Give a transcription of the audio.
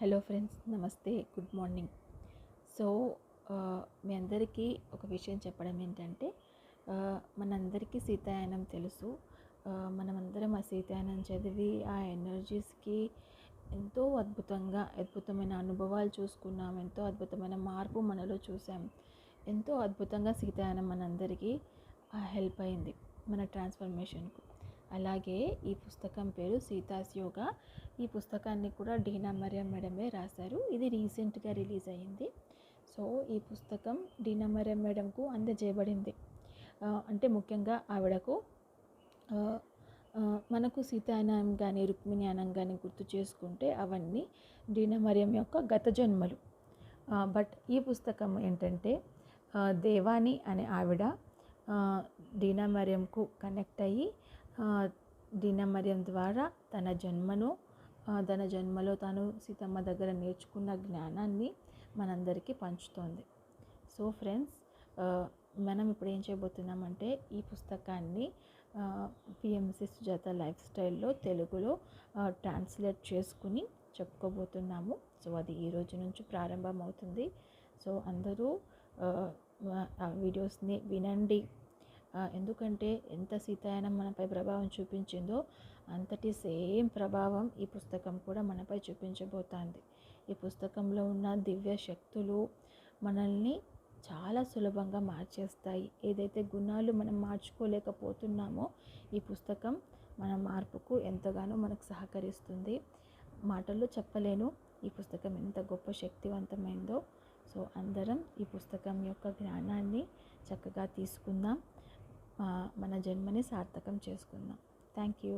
Hello friends, నమస్తే, good morning. So మీ అందరికీ ఒక విషయం చెప్పడం ఏంటంటే, మనందరికీ సీతాయనం తెలుసు. మనమందరం ఆ సీతాయనం చదివి ఆ ఎనర్జీస్కి ఎంతో అద్భుతమైన అనుభవాలు చూసుకున్నాం. ఎంతో అద్భుతమైన మార్పు మనలో చూసాం. ఎంతో అద్భుతంగా సీతాయనం మనందరికీ హెల్ప్ అయింది మన ట్రాన్స్ఫర్మేషన్కు. అలాగే ఈ పుస్తకం పేరు సీతాస్ యోగా. ఈ పుస్తకాన్ని కూడా డీనా మరియం మేడమే రాశారు. ఇది రీసెంట్గా రిలీజ్ అయ్యింది. సో ఈ పుస్తకం డీనా మరియం మేడంకు అందజేయబడింది. అంటే ముఖ్యంగా ఆవిడకు మనకు సీతాయనం కానీ రుక్మిణ్యానం కానీ గుర్తు చేసుకుంటే అవన్నీ డీనా మరియం యొక్క గత జన్మలు. బట్ ఈ పుస్తకం ఏంటంటే దేవాని అనే ఆవిడ డీనా మరియంకు కనెక్ట్ అయ్యి డీనా మరియం ద్వారా తన జన్మలో తాను సీతమ్మ దగ్గర నేర్చుకున్న జ్ఞానాన్ని మనందరికీ పంచుతోంది. సో ఫ్రెండ్స్, మనం ఇప్పుడు ఏం చేయబోతున్నామంటే ఈ పుస్తకాన్ని పిఎంసి సుజాత లైఫ్ స్టైల్లో తెలుగులో ట్రాన్స్లేట్ చేసుకుని చెప్పుకోబోతున్నాము. సో అది ఈ రోజు నుంచి ప్రారంభమవుతుంది. సో అందరూ ఆ వీడియోస్ని వినండి. ఎందుకంటే ఎంత సీతాయనం మనపై ప్రభావం చూపించిందో అంతటి సేమ్ ప్రభావం ఈ పుస్తకం కూడా మనపై చూపించబోతోంది. ఈ పుస్తకంలో ఉన్న దివ్య శక్తులు మనల్ని చాలా సులభంగా మార్చేస్తాయి. ఏదైతే గుణాలు మనం మార్చుకోలేకపోతున్నామో ఈ పుస్తకం మన మార్పుకు ఎంతగానో మనకు సహకరిస్తుంది. మాటల్లో చెప్పలేను ఈ పుస్తకం ఎంత గొప్ప శక్తివంతమైందో. సో అందరం ఈ పుస్తకం యొక్క జ్ఞానాన్ని చక్కగా తీసుకుందాం. మన జన్మని సార్థకం చేసుకుందాం. Thank you.